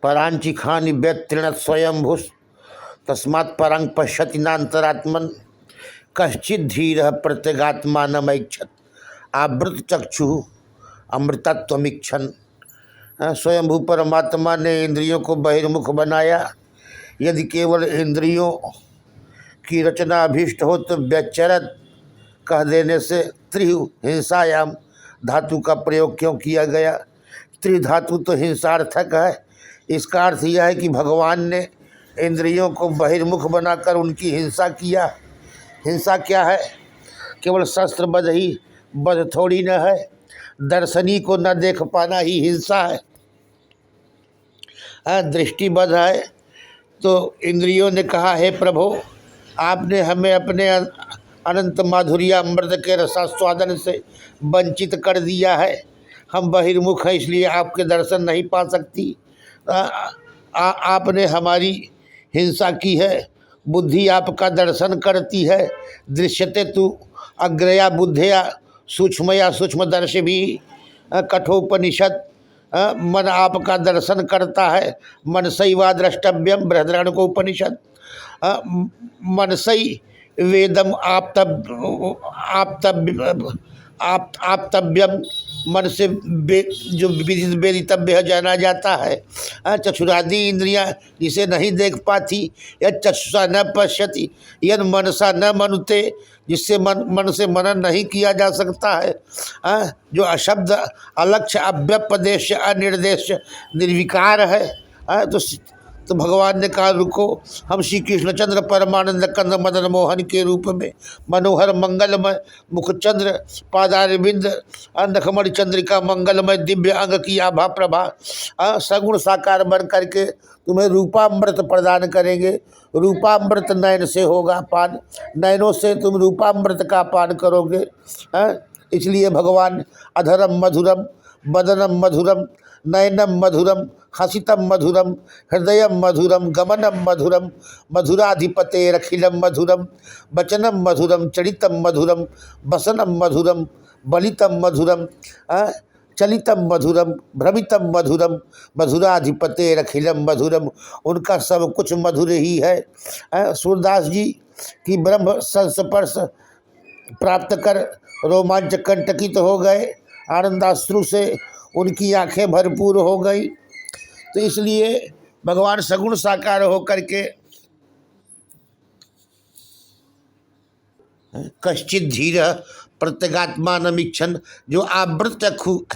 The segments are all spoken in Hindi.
परांचिखानि व्यतीर्णत स्वयंभुष तस्मात् परं पश्यति नान्तरात्मन कश्चित् धीरः प्रत्यगात्मानमैक्षत आवृत चक्षु अमृतत्वमीक्षण। स्वयंभू परमात्मा ने इंद्रियों को बहिर्मुख बनाया। यदि केवल इंद्रियों की रचना अभीष्ट हो तो व्यचरत कह देने से त्रिहिंसायाम धातु का प्रयोग क्यों किया गया। त्रिधातु तो हिंसार्थक है। इसका अर्थ यह है कि भगवान ने इंद्रियों को बहिर्मुख बनाकर उनकी हिंसा किया। हिंसा क्या है? केवल शस्त्र बध ही बध थोड़ी न है। दर्शनी को न देख पाना ही हिंसा है। दृष्टिबद्ध है। तो इंद्रियों ने कहा, हे प्रभु, आपने हमें अपने अनंत माधुर्य अमृत के रसास्वादन से वंचित कर दिया है। हम बहिर्मुख हैं, इसलिए आपके दर्शन नहीं पा सकती। आपने हमारी हिंसा की है। बुद्धि आपका दर्शन करती है। दृश्यते तु अग्रया बुद्धया सूक्ष्मया सूक्ष्मदर्शी भी कठोपनिषद। मन आपका दर्शन करता है। मनसैवा द्रष्टव्यम बृहदारण्यक को उपनिषद। मनसई वेदम आप्तव्यम, मन से जो वेदितव्य जाना जाता है। चक्षुरादि इंद्रियां जिसे नहीं देख पाती, यद चक्षुषा न पश्यति यद मनसा न मनुते, जिससे मन से मनन नहीं किया जा सकता है। जो अशब्द अलक्ष्य अव्यपदेश अनिर्देश निर्विकार है। तो भगवान ने कहा, रुको, हम श्री कृष्णचंद्र परमानंद कंद मदन मोहन के रूप में मनोहर मंगलमय मुखचंद्र पादारविंद नखमणि चंद्रिका मंगलमय दिव्य अंग की आभा प्रभा सगुण साकार बन करके तुम्हें रूपामृत प्रदान करेंगे। रूपामृत नयन से होगा पान, नयनों से तुम रूपामृत का पान करोगे। इसलिए भगवान अधरम मधुरम वदनम मधुरम नयनम मधुरम हसितम मधुरम हृदय मधुरम गमनम मधुरम मधुराधिपतेरखिलम मधुरम वचनम मधुरम चरितम मधुरम वसनम मधुरम बलितम मधुरम चलितम मधुरम भ्रमितम मधुरम मधुराधिपतेरखिलम मधुरम। उनका सब कुछ मधुर ही है। सूरदास जी की ब्रह्म संस्पर्श प्राप्त कर रोमांच कंटकित हो गए। आनंदाश्रु से उनकी आंखें भरपूर हो गई। तो इसलिए भगवान सगुण साकार होकर के कश्चित धीर प्रत्यगात्मानमीक्षण, जो आवृत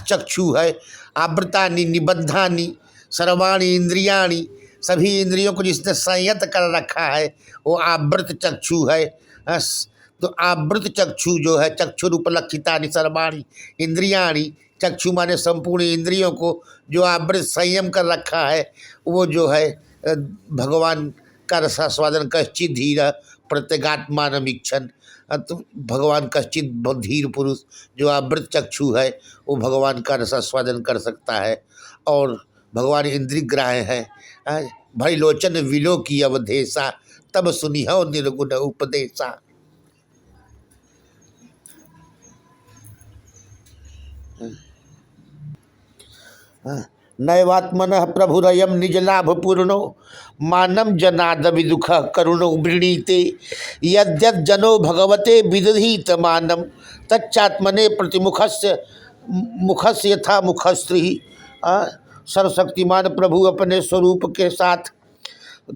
चक्षु है, आवृतानि निबद्धानि सर्वाणि इंद्रियाणि, सभी इंद्रियों को जिसने संयत कर रखा है वो आवृत चक्षु है। तो आवृत चक्षु जो है, चक्षुरुपलक्षितानि सर्वाणि इंद्रियाणि, चक्षु माने संपूर्ण इंद्रियों को जो आवृत संयम कर रखा है, वो जो है भगवान का रसास्वादन। कश्चित धीर प्रत्यगात्मानमीक्षण, तो भगवान कश्चित धीर पुरुष जो आवृत चक्षु है वो भगवान का रसास्वादन कर सकता है। और भगवान इंद्रिग्राह्य है। भय लोचन विलो की अवधेशा तब सुनिहो निर्गुण उपदेशा। नैवात्मनः प्रभुरयम निजलाभ पूर्णो मानम जनाद विदुख करुणो वृणीते यद्यद जनो भगवते विदधीत मानम तच्चात्मने प्रतिमुखस्य मुखस्य यथा मुखस्त्री। सर्वशक्तिमान प्रभु अपने स्वरूप के साथ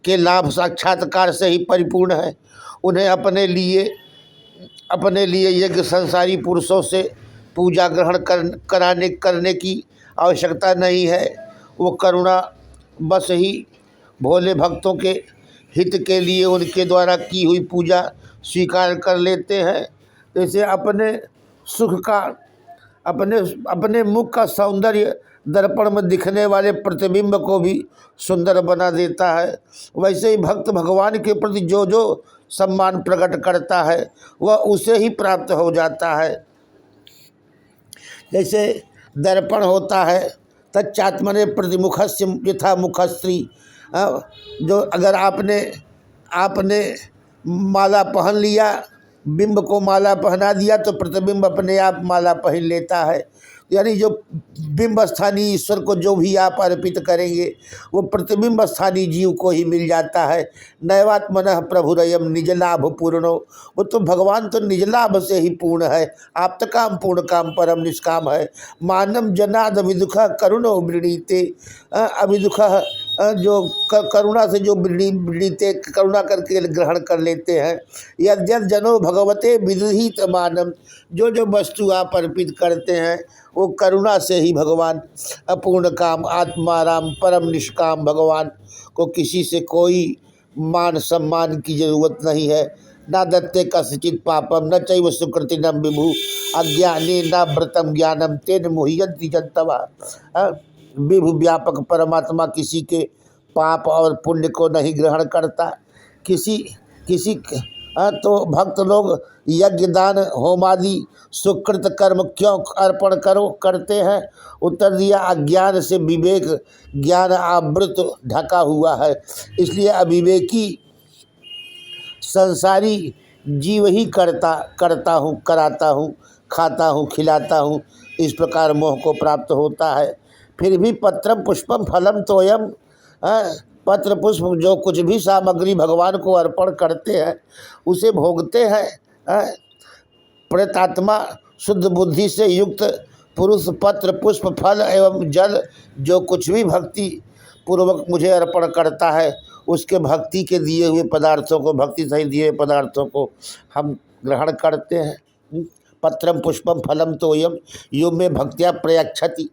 के लाभ साक्षात्कार से ही परिपूर्ण है। उन्हें अपने लिए यज्ञ संसारी पुरुषों से पूजा ग्रहण करने की आवश्यकता नहीं है। वो करुणा बस ही भोले भक्तों के हित के लिए उनके द्वारा की हुई पूजा स्वीकार कर लेते हैं। जैसे अपने सुख का अपने मुख का सौंदर्य दर्पण में दिखने वाले प्रतिबिंब को भी सुंदर बना देता है, वैसे ही भक्त भगवान के प्रति जो जो सम्मान प्रकट करता है वह उसे ही प्राप्त हो जाता है। जैसे दर्पण होता है, तच्चात्मने प्रतिमुखस्य यथा मुखस्त्री। जो अगर आपने माला पहन लिया, बिंब को माला पहना दिया तो प्रतिबिंब अपने आप माला पहन लेता है। यानी जो बिंब स्थानीय ईश्वर को जो भी आप अर्पित करेंगे वो प्रतिबिंब स्थानीय जीव को ही मिल जाता है। नैवात्मनः प्रभुरयम निज लाभ पूर्णो, वो तो भगवान तो निज लाभ से ही पूर्ण है। आप तो काम पूर्ण काम परम निष्काम है। मानव जनाद अभिदुख करुणो वृणीते, अभिदुख जो करुणा से जो वृणीते करुणा करके ग्रहण कर लेते हैं। यद्यद जनो भगवते विदुहित मानम, जो जो वस्तु आप अर्पित करते हैं वो करुणा से ही भगवान अपूर्ण काम आत्माराम परम निष्काम भगवान को किसी से कोई मान सम्मान की जरूरत नहीं है। न दत्ते कस्यचित् पापम न चैव सुकृतिनं विभु, अज्ञाने न व्रतम ज्ञानम तेन मुह्यन्ति जन्तवः। विभु व्यापक परमात्मा किसी के पाप और पुण्य को नहीं ग्रहण करता। किसी तो भक्त लोग यज्ञ दान होमादि सुकृत कर्म क्यों अर्पण करते हैं? उत्तर दिया, अज्ञान से विवेक ज्ञान आवृत ढका हुआ है, इसलिए अविवेकी संसारी जीव ही करता हूँ कराता हूँ खाता हूँ खिलाता हूँ, इस प्रकार मोह को प्राप्त होता है। फिर भी पत्रम पुष्पम फलम तोयम, पत्र पुष्प जो कुछ भी सामग्री भगवान को अर्पण करते हैं उसे भोगते हैं। प्रेतात्मा शुद्ध बुद्धि से युक्त पुरुष पत्र पुष्प फल एवं जल जो कुछ भी भक्ति पूर्वक मुझे अर्पण करता है उसके भक्ति के दिए हुए पदार्थों को, भक्ति सहित दिए हुए पदार्थों को हम ग्रहण करते हैं। पत्रम पुष्पम फलम तोयम यो में भक्त्या प्रयच्छति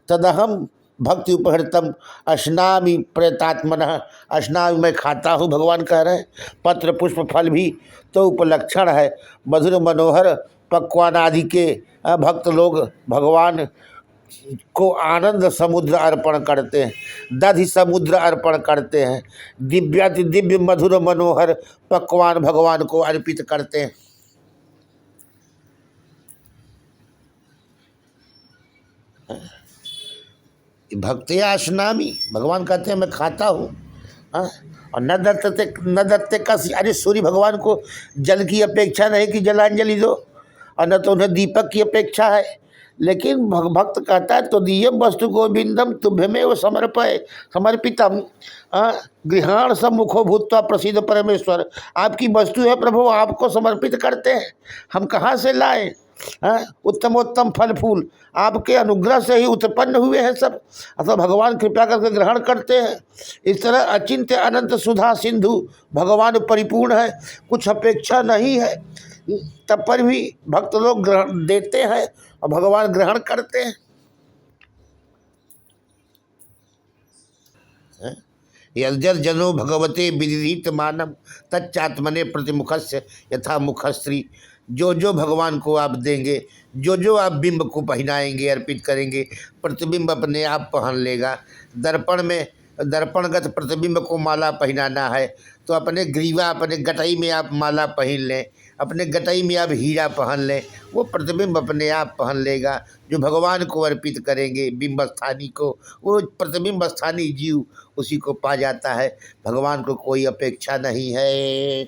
तदहम भक्ति उपहृतम अश्नामि प्रेतात्मनः, अश्नामि मैं खाता हूँ भगवान कह रहे हैं। पत्र पुष्प फल भी तो उपलक्षण है। मधुर मनोहर पक्वान आदि के भक्त लोग भगवान को आनंद समुद्र अर्पण करते हैं, दधि समुद्र अर्पण करते हैं, दिव्याति दिव्य मधुर मनोहर पकवान भगवान को अर्पित करते हैं। भक्तिया अश्नामि, भगवान कहते हैं मैं खाता हूँ। और न दत्ते का, अरे सूर्य भगवान को जल की अपेक्षा नहीं कि जलांजलि दो, और न तो उन्हें दीपक की अपेक्षा है। लेकिन भक्त कहता है तो दियम वस्तु गोविंदम तुभ्यमेव समर्पितम गृहाण सम्मुखो भूत्वा प्रसिद्ध परमेश्वर, आपकी वस्तु है प्रभु, आपको समर्पित करते हैं, हम कहाँ से लाएं? उत्तमोत्तम फल फूल आपके अनुग्रह से ही उत्पन्न हुए हैं सब, अथवा भगवान कृपा करके ग्रहण करते हैं। इस तरह अचिंत्य अनंत सुधा सिंधु भगवान परिपूर्ण है, कुछ अपेक्षा नहीं है, तब पर भी भक्त लोग ग्रहण देते हैं और भगवान ग्रहण करते हैं। यद्यद् जनो भगवते विदित मानम तच्चात्मने प्रतिमुखस्य यथा मुखश्री, जो जो भगवान को आप देंगे, जो जो आप बिंब को पहनाएंगे अर्पित करेंगे, प्रतिबिंब अपने आप पहन लेगा। दर्पण में दर्पणगत प्रतिबिंब को माला पहनाना है तो अपने ग्रीवा अपने गटई में आप माला पहन लें, अपने गटई में आप हीरा पहन लें, वो प्रतिबिंब अपने आप पहन लेगा। जो भगवान को अर्पित करेंगे बिंब स्थानी को, वो प्रतिबिंब स्थानी जीव उसी को पा जाता है। भगवान को कोई अपेक्षा नहीं है।